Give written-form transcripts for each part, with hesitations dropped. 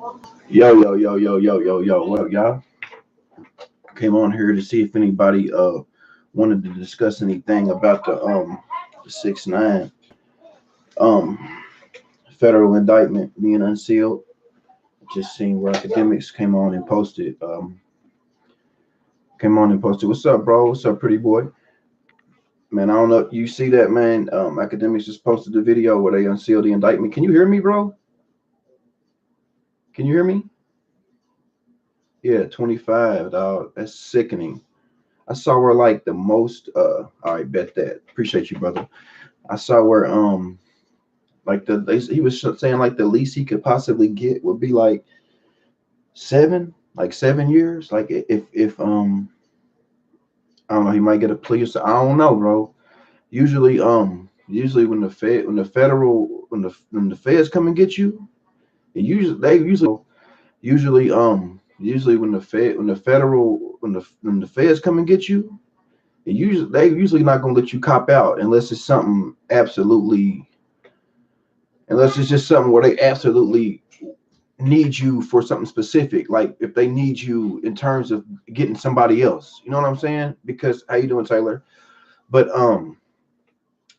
Yo, yo, yo, yo, yo, yo, yo. What up, y'all? Came on here to see if anybody wanted to discuss anything about the 6ix9ine um federal indictment being unsealed. Just seen where academics came on and posted. What's up, bro? What's up, pretty boy? Man, I don't know. You see that, man? Academics just posted the video where they unsealed the indictment. Can you hear me, bro? Can you hear me? Yeah, 25, dog. That's sickening. I saw where like the most all right, bet that. Appreciate you, brother. I saw where like he was saying like the least he could possibly get would be like 7 years. Like if I don't know, he might get a plea or so. I don't know, bro. Usually when the feds come and get you, usually when the feds come and get you, they usually not gonna let you cop out unless it's just something where they absolutely need you for something specific. Like if they need you in terms of getting somebody else, you know what I'm saying? Because how you doing, Taylor? But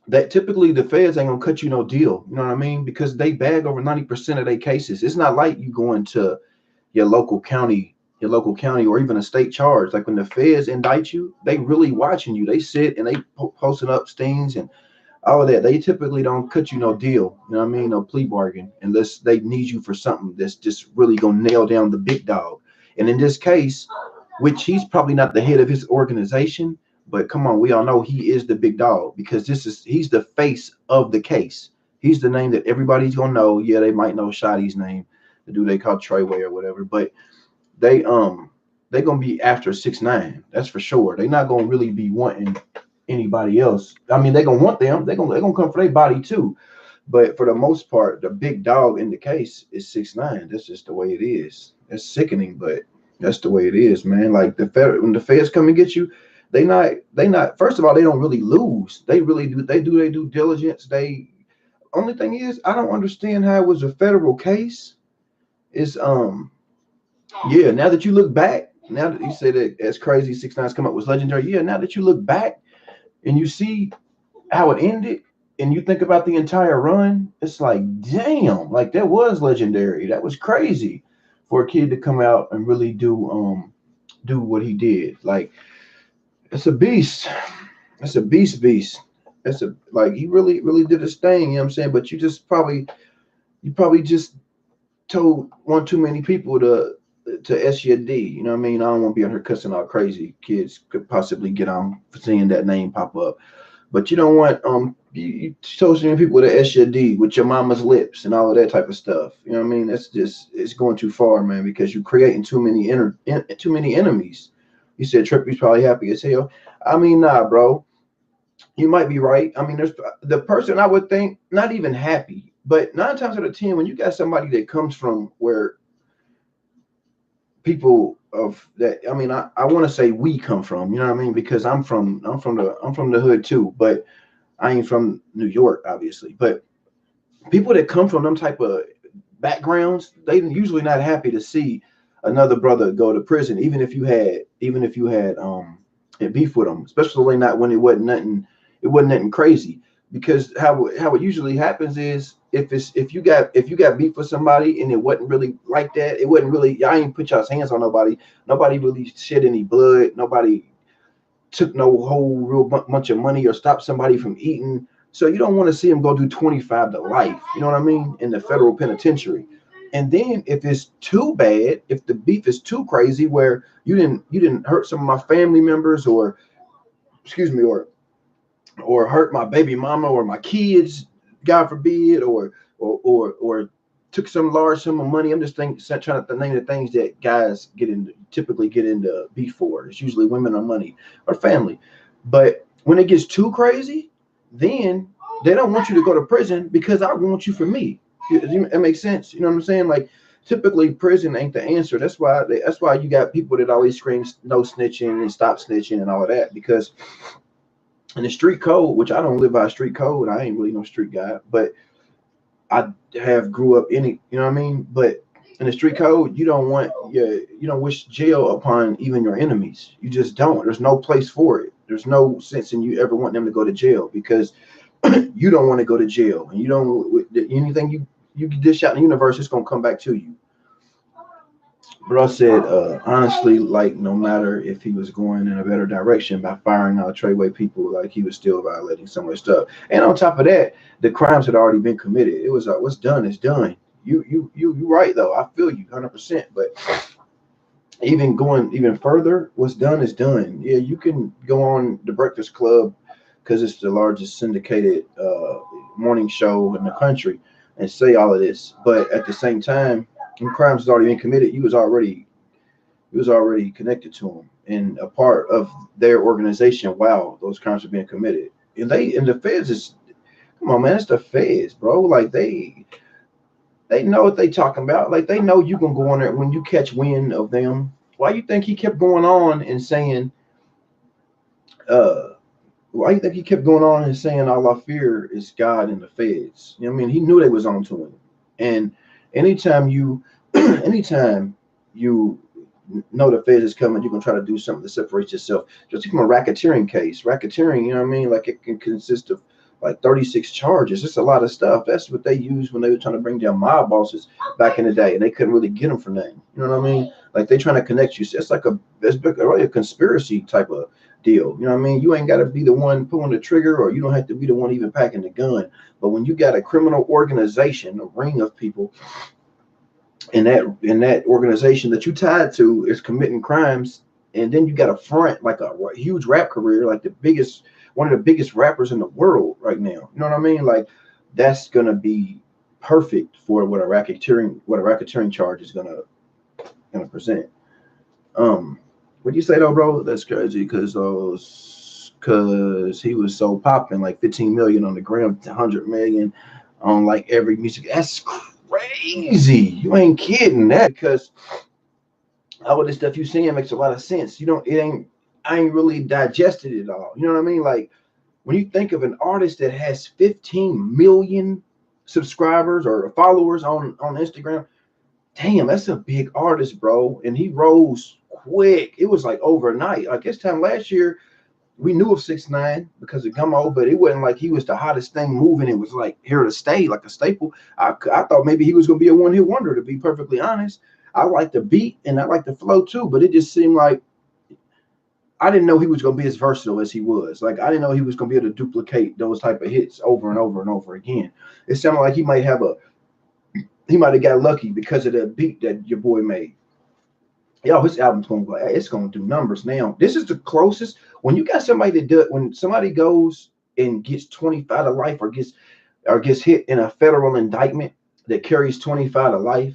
that typically the feds ain't gonna cut you no deal. You know what I mean? Because they bag over 90% of their cases. It's not like you going to your local county, or even a state charge. Like when the feds indict you, they really watching you. They sit and they posting up stings and all of that. They typically don't cut you no deal. You know what I mean? No plea bargain unless they need you for something that's just really gonna nail down the big dog. And in this case, which he's probably not the head of his organization, but come on, we all know he is the big dog because he's the face of the case. He's the name that everybody's gonna know. Yeah, they might know Shotty's name, the dude they call Treyway or whatever, but they they gonna be after 6ix9ine. That's for sure. They're not gonna really be wanting anybody else. I mean, they're gonna want them. They're gonna come for their body too. But for the most part, the big dog in the case is 6ix9ine. That's just the way it is. That's sickening, but that's the way it is, man. Like when the feds come and get you, they not first of all, they don't really lose. They really do their due diligence. They only thing is I don't understand how it was a federal case. Is yeah, now that you look back, now that you say that as crazy 6ix9ine's come up was legendary, yeah, now that you look back and you see how it ended and you think about the entire run, it's like, damn, like that was legendary. That was crazy for a kid to come out and really do what he did. Like it's a beast. It's a beast. It's a like he really did his thing, you know what I'm saying? But you probably just told one too many people to S your D. You know what I mean? I don't want to be on here cussing all crazy. Kids could possibly get on for seeing that name pop up. But you don't want you told so many people to S your D with your mama's lips and all of that type of stuff. You know what I mean? That's just it's going too far, man, because you're creating too many enemies. You said Trippy's probably happy as hell. I mean, nah, bro. You might be right. I mean, there's the person I would think not even happy, but 9 times out of 10, when you got somebody that comes from where people of that, I mean, I want to say we come from, you know what I mean? Because I'm from the hood too, but I ain't from New York, obviously. But people that come from them type of backgrounds, they usually not happy to see another brother go to prison, even if you had a beef with them, especially not when it wasn't nothing crazy. Because how it usually happens is if you got beef with somebody and it wasn't really like that, it wasn't really y'all ain't put y'all's hands on nobody really shed any blood, nobody took no whole real bunch of money or stopped somebody from eating. So you don't want to see them go do 25 to life. You know what I mean? In the federal penitentiary. And then if it's too bad, if the beef is too crazy, where you didn't hurt some of my family members, or excuse me, or hurt my baby mama or my kids, God forbid, or took some large sum of money. I'm just trying to name the things that guys typically get into beef for. It's usually women or money or family. But when it gets too crazy, then they don't want you to go to prison because I want you for me. It makes sense. You know what I'm saying? Like typically prison ain't the answer. That's why you got people that always scream no snitching and stop snitching and all of that, because in the street code, which I don't live by a street code, I ain't really no street guy, but I have grew up in it, you know what I mean? But in the street code, you don't wish jail upon even your enemies. You just don't. There's no place for it. There's no sense in you ever want them to go to jail because you don't want to go to jail, and you don't anything you dish out in the universe, it's gonna come back to you. Bro said, honestly, like no matter if he was going in a better direction by firing out Treyway people, like he was still violating some of the stuff. And on top of that, the crimes had already been committed. It was like what's done is done. You right though. I feel you 100%. But even going even further, what's done is done. Yeah, you can go on the Breakfast Club because it's the largest syndicated morning show in the country and say all of this, but at the same time, when crimes has already been committed, you was already connected to them and a part of their organization while those crimes are being committed. And the feds is come on, man, it's the feds, bro. Like they know what they talking about. Like they know you gonna go on there when you catch wind of them. Why you think he kept going on and saying, uh, why you think he kept going on and saying all I fear is God and the feds? You know what I mean? He knew they was on to him. And anytime you anytime you know the feds is coming, you're gonna try to do something to separate yourself. Just from a racketeering case. Racketeering, you know what I mean? Like it can consist of like 36 charges. It's a lot of stuff. That's what they used when they were trying to bring down mob bosses back in the day, and they couldn't really get them for nothing. You know what I mean? Like they trying to connect you. It's like really a conspiracy type of deal. You know what I mean? You ain't got to be the one pulling the trigger, or you don't have to be the one even packing the gun. But when you got a criminal organization, a ring of people in that organization that you tied to is committing crimes, and then you got a front like a huge rap career, like the biggest one of the biggest rappers in the world right now. You know what I mean? Like that's gonna be perfect for what a racketeering charge is gonna present. What do you say though, bro? That's crazy because he was so popping like 15 million on the gram, 100 million on like every music. That's crazy. You ain't kidding that because all of this stuff you saying makes a lot of sense. You don't, it ain't, I ain't really digested it all. You know what I mean? Like when you think of an artist that has 15 million subscribers or followers on Instagram, damn, that's a big artist, bro. And he rose quick. It was like overnight. Like this time last year, we knew of 6ix9ine because of Gummo, but it wasn't like he was the hottest thing moving. It was like here to stay, like a staple. I thought maybe he was gonna be a one-hit wonder, to be perfectly honest. I like the beat and I like the flow too, but it just seemed like I didn't know he was gonna be as versatile as he was. Like I didn't know he was gonna be able to duplicate those type of hits over and over and over again. It sounded like he might have got lucky because of the beat that your boy made. Yo, his album's gonna go, it's gonna do numbers now. This is the closest when you got somebody that do when somebody goes and gets 25 to life or gets hit in a federal indictment that carries 25 to life.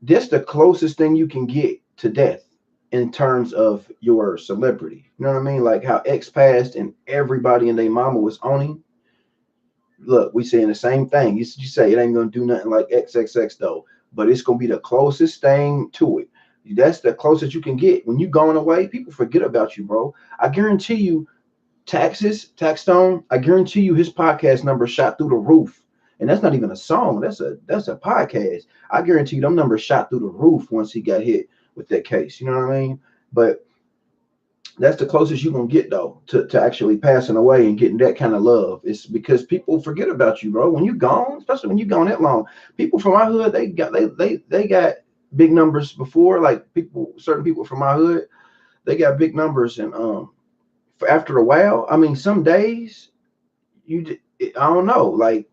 This the closest thing you can get to death in terms of your celebrity. You know what I mean? Like how X passed and everybody and their mama was owning. Look, we saying the same thing. You say it ain't gonna do nothing like XXX though, but it's gonna be the closest thing to it. That's the closest you can get. When you going away, people forget about you, bro. I guarantee you, Taxstone. I guarantee you, his podcast numbers shot through the roof. And that's not even a song. That's a podcast. I guarantee you, them numbers shot through the roof once he got hit with that case. You know what I mean? But that's the closest you're gonna get though to actually passing away and getting that kind of love. It's because people forget about you, bro. When you gone, especially when you gone that long, people from my hood, they got big numbers before. Like certain people from my hood, they got big numbers, and after a while, I mean, some days I don't know, like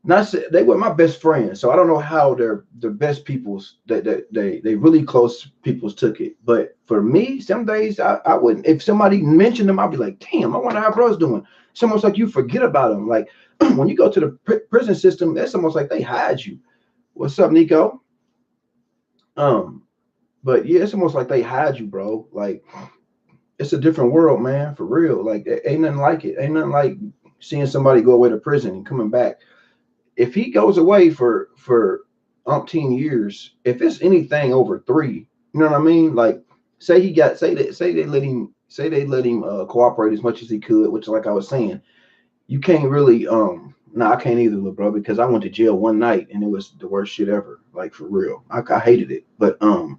not they were my best friends, so I don't know how the best people's that they really close people's took it. But for me, some days I wouldn't. If somebody mentioned them, I'd be like, damn, I wonder how bro's doing. It's almost like you forget about them. Like when you go to the prison system, it's almost like they hide you. What's up, Nico? Um, but yeah, it's almost like they hide you, bro. Like it's a different world, man, for real. Like ain't nothing like it. Ain't nothing like seeing somebody go away to prison and coming back. If he goes away for umpteen years, if it's anything over 3, you know what I mean? Like say they let him cooperate as much as he could, which like I was saying, you can't really No, I can't either, little bro, because I went to jail one night and it was the worst shit ever. Like for real. I hated it. But oh,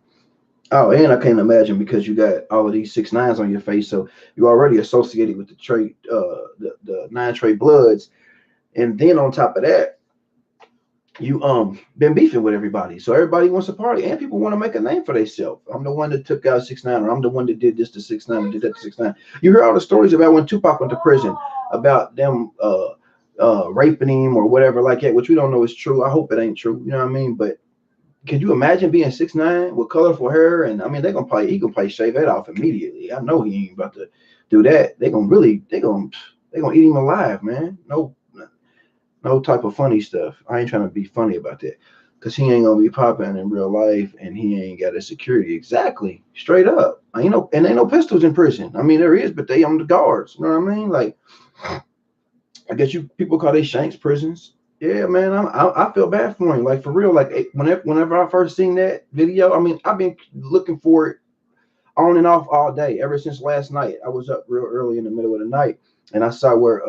and I can't imagine because you got all of these 6ix9ine's on your face, so you're already associated with the Trey, the 9 Trey Bloods, and then on top of that, you been beefing with everybody, so everybody wants to party, and people want to make a name for themselves. I'm the one that took out 6ix9ine, or I'm the one that did this to 6ix9ine and did that to 6ix9ine. You hear all the stories about when Tupac went to prison, about them raping him or whatever like that, which we don't know is true. I hope it ain't true. You know what I mean? But could you imagine being 6ix9ine with colorful hair? And I mean, he gonna probably shave that off immediately. I know he ain't about to do that. They gonna eat him alive, man. No type of funny stuff. I ain't trying to be funny about that, because he ain't gonna be popping in real life, and he ain't got a security. Exactly, straight up. I ain't no, and ain't no pistols in prison. I mean, there is, but they on the guards. You know what I mean? Like, I guess you people call they Shanks prisons. Yeah, man, I feel bad for him. Like for real. Like whenever I first seen that video, I mean, I've been looking for it on and off all day ever since last night. I was up real early in the middle of the night, and I saw where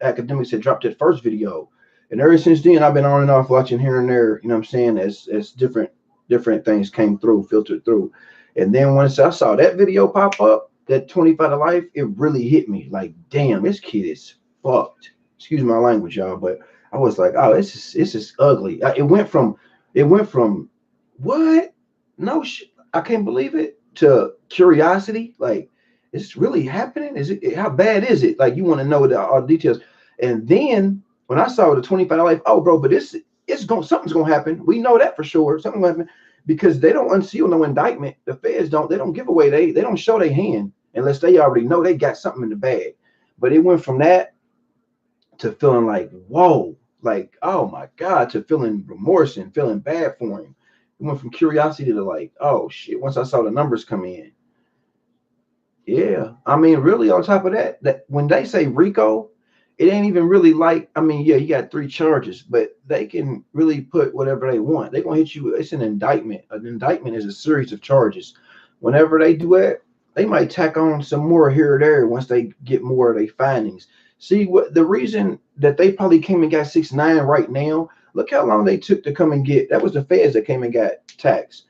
Academics had dropped that first video, and ever since then I've been on and off watching here and there. You know what I'm saying? As different things came through, filtered through, and then once I saw that video pop up, that 25 to life, it really hit me. Like, damn, this kid is fucked. Excuse my language, y'all, but I was like, oh, this is ugly. It went from what? No shit, I can't believe it, to curiosity. Like, it's really happening? Is it, how bad is it? Like, you want to know all the details. And then when I saw the 25 life, oh bro, but something's gonna happen. We know that for sure. Something will happen, because they don't unseal no indictment. The feds don't give away, they don't show their hand unless they already know they got something in the bag. But it went from that to feeling like, whoa, like, oh my God, to feeling remorse and feeling bad for him. It went from curiosity to like, oh shit, once I saw the numbers come in. Yeah. I mean, really, on top of that, that when they say RICO, it ain't even really like, I mean, yeah, you got 3 charges, but they can really put whatever they want. They're gonna hit you. It's an indictment. An indictment is a series of charges. Whenever they do that, they might tack on some more here or there once they get more of their findings. See, what the reason that they probably came and got 6ix9ine right now, look how long they took to come and get, that was the feds that came and got taxed.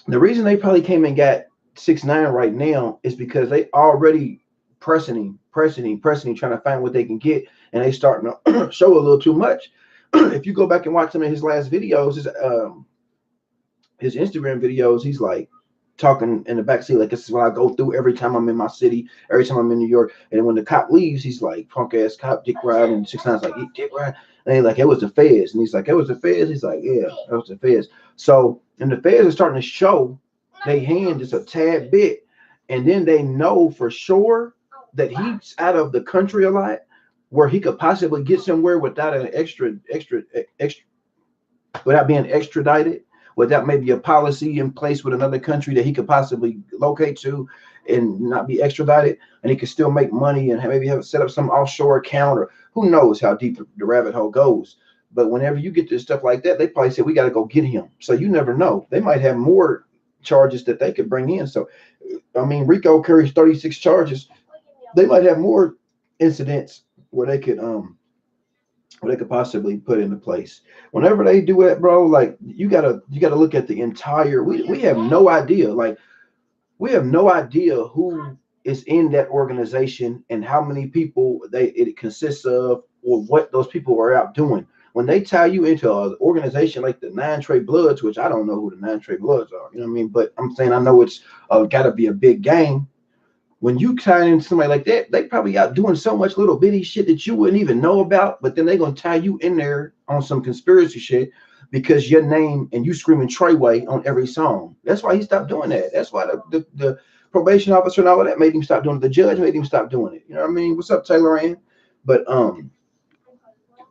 The reason they probably came and got 6ix9ine right now is because they already pressing him, trying to find what they can get, and they starting to show a little too much. If you go back and watch some of his last videos, his Instagram videos, he's like talking in the backseat, like, this is what I go through every time I'm in my city, every time I'm in New York. And then when the cop leaves, he's like, punk ass cop, dick ride, and 6ix9ine's like, dick ride. And he's like, it was the feds. And he's like, it was the feds. He's like, yeah, it was the feds. So, and the feds are starting to show they hand just a tad bit, and then they know for sure that he's out of the country a lot, where he could possibly get somewhere without an extra, without being extradited, without maybe a policy in place with another country that he could possibly locate to and not be extradited, and he could still make money and maybe have set up some offshore account, or who knows how deep the rabbit hole goes. But whenever you get to stuff like that, they probably say, we got to go get him. So you never know. They might have more charges that they could bring in. So, I mean, RICO carries 36 charges. They might have more incidents where they could possibly put into place. Whenever they do it, bro, like, you gotta look at the entire, we have no idea. Like, we have no idea who is in that organization and how many people it consists of, or what those people are out doing. When they tie you into an organization like the 9 Trey Bloods, which I don't know who the 9 Trey Bloods are, you know what I mean? But I'm saying I know it's got to be a big gang. When you tie in somebody like that, they probably out doing so much little bitty shit that you wouldn't even know about, but then they're going to tie you in there on some conspiracy shit because your name and you screaming Treyway on every song. That's why he stopped doing that. That's why the probation officer and all of that made him stop doing it. The judge made him stop doing it. You know what I mean? What's up, Taylor Ann? But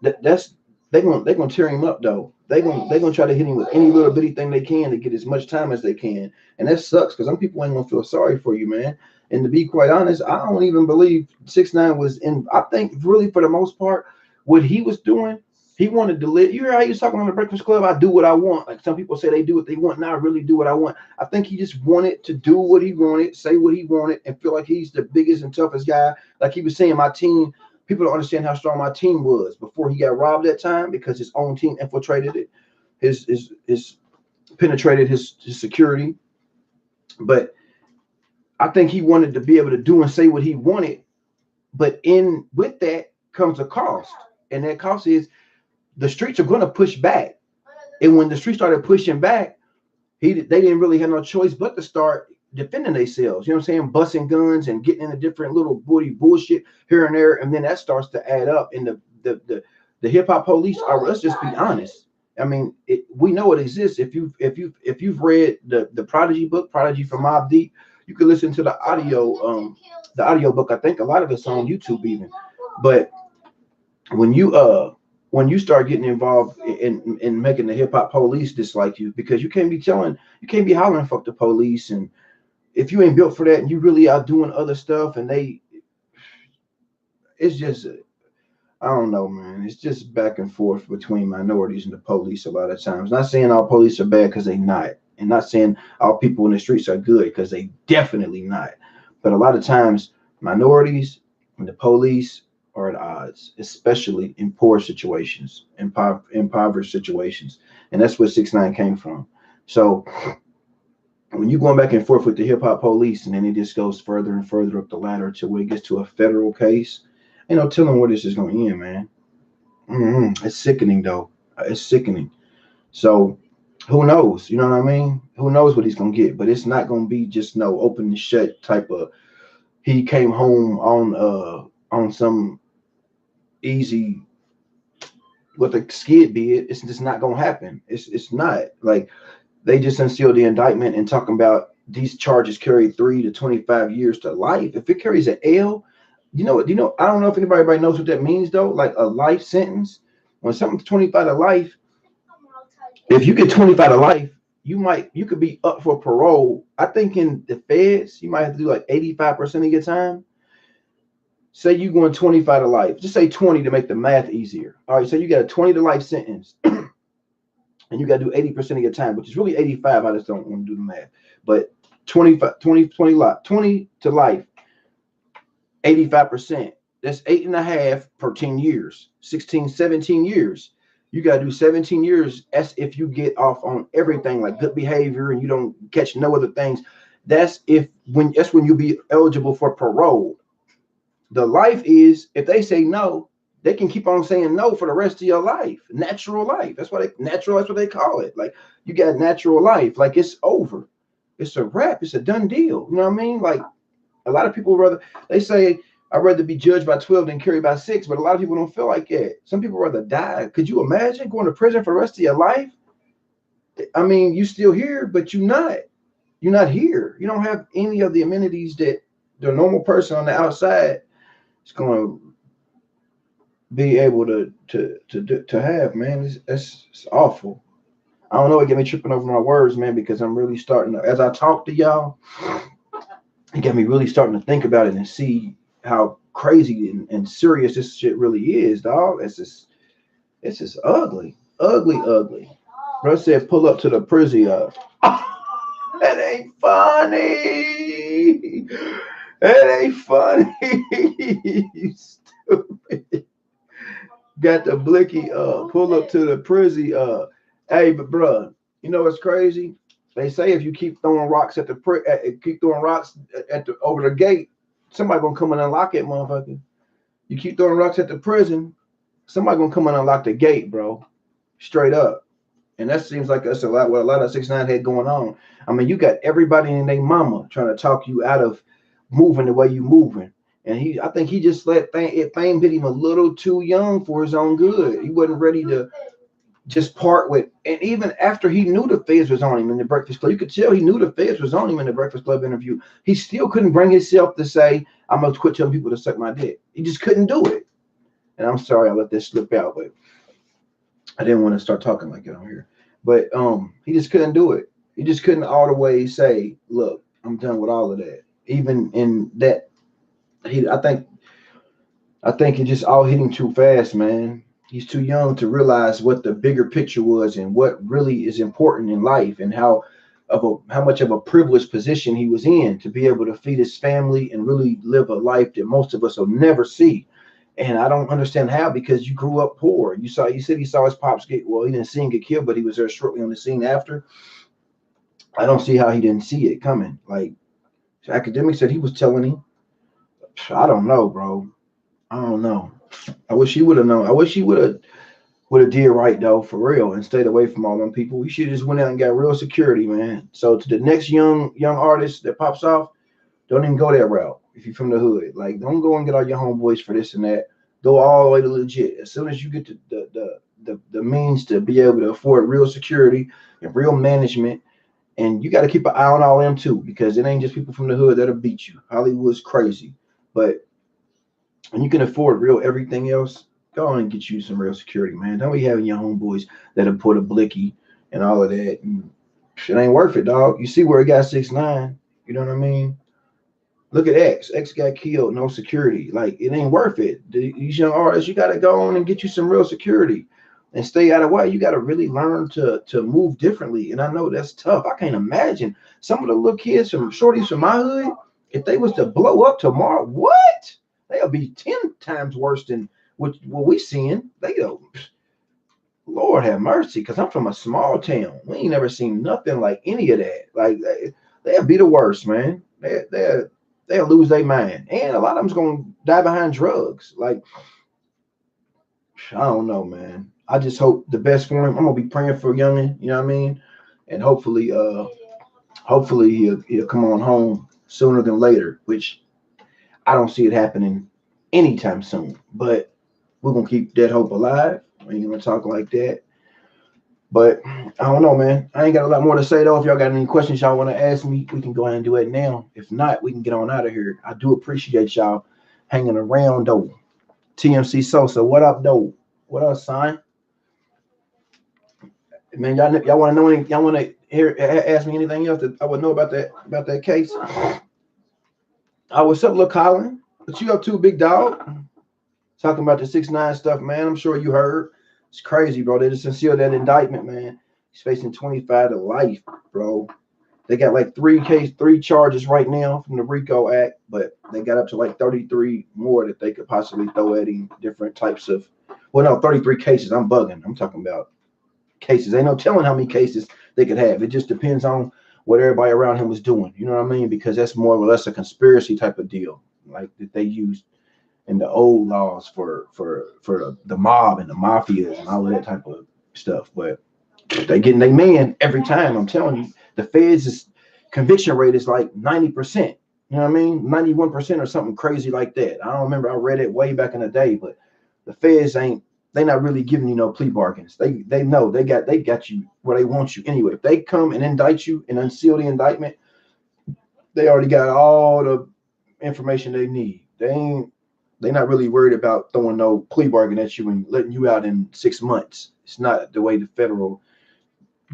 that's they're gonna tear him up though. They're gonna try to hit him with any little bitty thing they can to get as much time as they can. And that sucks, because some people ain't gonna feel sorry for you, man. And to be quite honest, I don't even believe 6ix9ine was in. I think really for the most part, what he was doing, he wanted to live. You hear how he was talking on the Breakfast Club? I do what I want. Like, some people say they do what they want. Now I really do what I want. I think he just wanted to do what he wanted, say what he wanted, and feel like he's the biggest and toughest guy. Like he was saying, my team, People don't understand how strong my team was before he got robbed that time, because his own team infiltrated it, his penetrated his security. But I think he wanted to be able to do and say what he wanted. But in with that comes a cost. And that cost is the streets are going to push back. And when the streets started pushing back, they didn't really have no choice but to start defending themselves. You know what I'm saying? Busting guns and getting into different little bullshit here and there. And then that starts to add up. And the hip hop police are, let's just be honest. I mean, we know it exists. If you've read the Prodigy book, Prodigy from Mobb Deep, you can listen to the audio book. I think a lot of it's on YouTube even. But when you start getting involved in making the hip hop police dislike you, because you can't be hollering fuck the police, and if you ain't built for that and you really out doing other stuff, and it's just, I don't know, man. It's just back and forth between minorities and the police a lot of times. Not saying all police are bad, because they not, and not saying all people in the streets are good, because they definitely not. But a lot of times minorities and the police are at odds, especially in poor situations, impoverished situations. And that's where 6ix9ine came from. So when you're going back and forth with the hip hop police, and then it just goes further and further up the ladder to where it gets to a federal case, ain't no telling where this is going to end, man. It's sickening, though. It's sickening. So who knows? You know what I mean? Who knows what he's going to get? But it's not going to be just no open and shut type of, he came home on some easy with a skid bid. It's just not gonna happen. It's not. Like, they just unsealed the indictment and talking about these charges carry 3 to 25 years to life. If it carries an L, I don't know if anybody knows what that means though. Like a life sentence, when something's 25 to life, if you get 25 to life, you could be up for parole. I think in the feds, you might have to do like 85% of your time. Say you going 25 to life. Just say 20 to make the math easier. All right, so you got a 20 to life sentence, and you got to do 80% of your time, which is really 85. I just don't want to do the math. But 20 to life, 85%. That's 8.5 per 10 years, 16, 17 years. You got to do 17 years as if you get off on everything like good behavior and you don't catch no other things. That's when you be eligible for parole. The life is, if they say no, they can keep on saying no for the rest of your life. Natural life. That's what they call it. Like, you got natural life. Like, it's over. It's a wrap. It's a done deal. You know what I mean? Like, a lot of people they say, I'd rather be judged by 12 than carried by 6, but a lot of people don't feel like that. Some people rather die. Could you imagine going to prison for the rest of your life? I mean, you still here, but you're not here. You don't have any of the amenities that the normal person on the outside is going to be able to have, man. It's awful. I don't know. It got me tripping over my words, man, because I'm really starting to, as I talk to y'all, it got me really starting to think about it and see how crazy and serious this shit really is, dog. It's just ugly. Bro said, pull up to the prison. That ain't funny. That ain't funny. You stupid. Got the blicky pull up to the prison. Hey, but bro, you know what's crazy? They say if you keep throwing rocks over the gate, somebody gonna come and unlock it, motherfucker. You keep throwing rocks at the prison, somebody gonna come and unlock the gate, bro. Straight up. And that seems like that's what a lot of 6ix9ine had going on. I mean, you got everybody and their mama trying to talk you out of moving the way you moving. And I think he just let fame hit him a little too young for his own good. He wasn't ready to just part with, and even after he knew the feds was on him in the Breakfast Club, you could tell he knew the feds was on him in the Breakfast Club interview. He still couldn't bring himself to say, I'm gonna quit telling people to suck my dick. He just couldn't do it. And I'm sorry I let this slip out, but I didn't want to start talking like it on here. But he just couldn't do it. He just couldn't all the way say, look, I'm done with all of that. Even in that, I think it just all hit him too fast, man. He's too young to realize what the bigger picture was and what really is important in life, and how much of a privileged position he was in to be able to feed his family and really live a life that most of us will never see. And I don't understand how, because you grew up poor. You said he saw his pops get, well, he didn't see him get killed, but he was there shortly on the scene after. I don't see how he didn't see it coming. Like, academics said he was telling him. I don't know, bro. I don't know. I wish he would have known. I wish he would have did right though, for real, and stayed away from all them people. We should just went out and got real security, man. So to the next young artist that pops off, don't even go that route. If you're from the hood, like, don't go and get all your homeboys for this and that. Go all the way to legit. As soon as you get to the means to be able to afford real security and real management, and you got to keep an eye on all them too, because it ain't just people from the hood that'll beat you. Hollywood's crazy, but when you can afford real everything else, go on and get you some real security, man. Don't be having your homeboys that'll put a blicky and all of that. And shit ain't worth it, dog. You see where he got 6ix9ine. You know what I mean? Look at X. X got killed, no security. Like, it ain't worth it. These young artists, you got to go on and get you some real security and stay out of the way. You got to really learn to move differently. And I know that's tough. I can't imagine some of the little kids from shorties from my hood, if they was to blow up tomorrow, what? They'll be 10 times worse than what we seeing. They go, Lord have mercy, because I'm from a small town. We ain't never seen nothing like any of that. Like, they'll be the worst, man. They'll lose their mind, and a lot of them's gonna die behind drugs. Like, I don't know, man. I just hope the best for him. I'm gonna be praying for youngin, you know what I mean, and hopefully he'll come on home sooner than later, which I don't see it happening anytime soon. But we're gonna keep that hope alive. I ain't gonna talk like that. But I don't know, man. I ain't got a lot more to say though. If y'all got any questions y'all want to ask me, we can go ahead and do it now. If not, we can get on out of here. I do appreciate y'all hanging around though. TMC Sosa, what up though? What up, son? Man, y'all want to know anything? Y'all want to hear ask me anything else that I would know about that case? What's up, Lil Colin? What you up to, big dog? Talking about the 6ix9ine stuff, man. I'm sure you heard. It's crazy, bro. They just unsealed that indictment, man. He's facing 25 to life, bro. They got like three charges right now from the RICO Act, but they got up to like 33 more that they could possibly throw at him. Different types of, well, no, 33 cases. I'm bugging. I'm talking about cases. Ain't no telling how many cases they could have. It just depends on what everybody around him was doing. You know what I mean? Because that's more or less a conspiracy type of deal, like that they used in the old laws for the mob and the mafias and all of that type of stuff. But they getting their man every time. I'm telling you, the feds' conviction rate is like 90%. You know what I mean? 91% or something crazy like that. I don't remember. I read it way back in the day, but the feds they not really giving you no plea bargains. They know they got you where they want you anyway. If they come and indict you and unseal the indictment, they already got all the information they need. They're not really worried about throwing no plea bargain at you and letting you out in 6 months. It's not the way the federal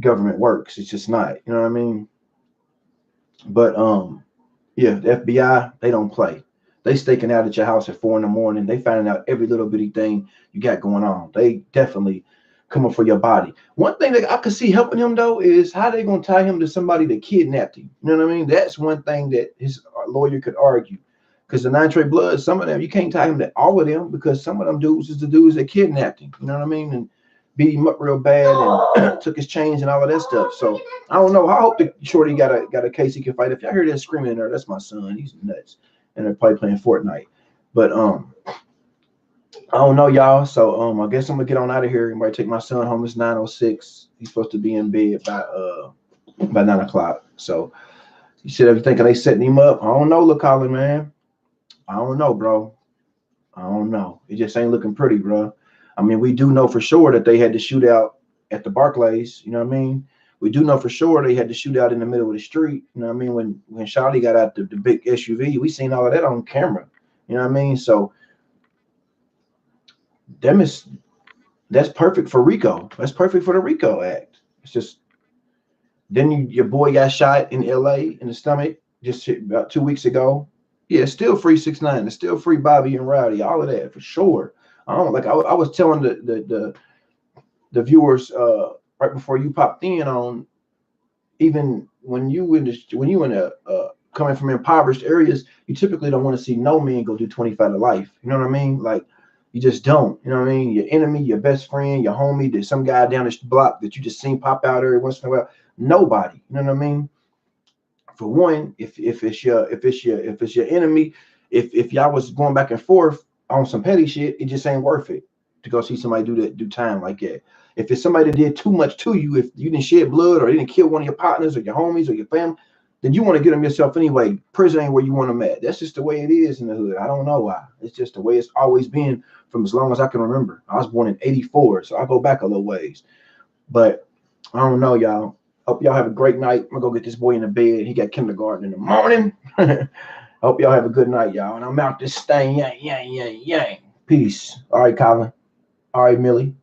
government works. It's just not. You know what I mean? But yeah, the FBI, they don't play. They staking out at your house at 4 in the morning. They finding out every little bitty thing you got going on. They definitely coming for your body. One thing that I could see helping him though is how they gonna tie him to somebody that kidnapped him. You know what I mean? That's one thing that his lawyer could argue. Because the 9 Trey Bloods, some of them, you can't tie him to all of them, because some of them dudes is the dudes that kidnapped him. You know what I mean? And beat him up real bad and took his chains and all of that stuff. So I don't know. I hope the shorty got a case he can fight. If y'all hear that screaming in there, that's my son. He's nuts. And they're probably playing Fortnite. But I don't know, y'all. So I guess I'm gonna get on out of here. Everybody take my son home. It's 9:06. He's supposed to be in bed by 9 o'clock. So you said everything. Are they setting him up? I don't know, look, Colin, man. I don't know, bro. I don't know. It just ain't looking pretty, bro. I mean, we do know for sure that they had the shootout at the Barclays. You know what I mean? We do know for sure they had the shootout in the middle of the street. You know what I mean? When Shawty got out the big SUV, we seen all of that on camera. You know what I mean? So that's perfect for RICO. That's perfect for the RICO Act. It's just then your boy got shot in LA in the stomach just about 2 weeks ago. Yeah, it's still free 6ix9ine. It's still free Bobby and Rowdy. All of that for sure. I don't like. I was telling the viewers right before you popped in on, even when you in a coming from impoverished areas, you typically don't want to see no man go do 25 to life. You know what I mean? Like, You just don't. You know what I mean? Your enemy, your best friend, your homie, there's some guy down the block that you just seen pop out every once in a while. Nobody. You know what I mean? For one, if it's your enemy, if y'all was going back and forth on some petty shit, it just ain't worth it to go see somebody do time like that. If it's somebody that did too much to you, if you didn't shed blood or didn't kill one of your partners or your homies or your family, then you want to get them yourself anyway. Prison ain't where you want them at. That's just the way it is in the hood. I don't know why. It's just the way it's always been from as long as I can remember. I was born in '84, so I go back a little ways. But I don't know, y'all. Hope y'all have a great night. I'm gonna go get this boy in the bed. He got kindergarten in the morning. Hope y'all have a good night, y'all. And I'm out this thing. Yang, yang, yang, yang. Peace. All right, Colin. All right, Millie.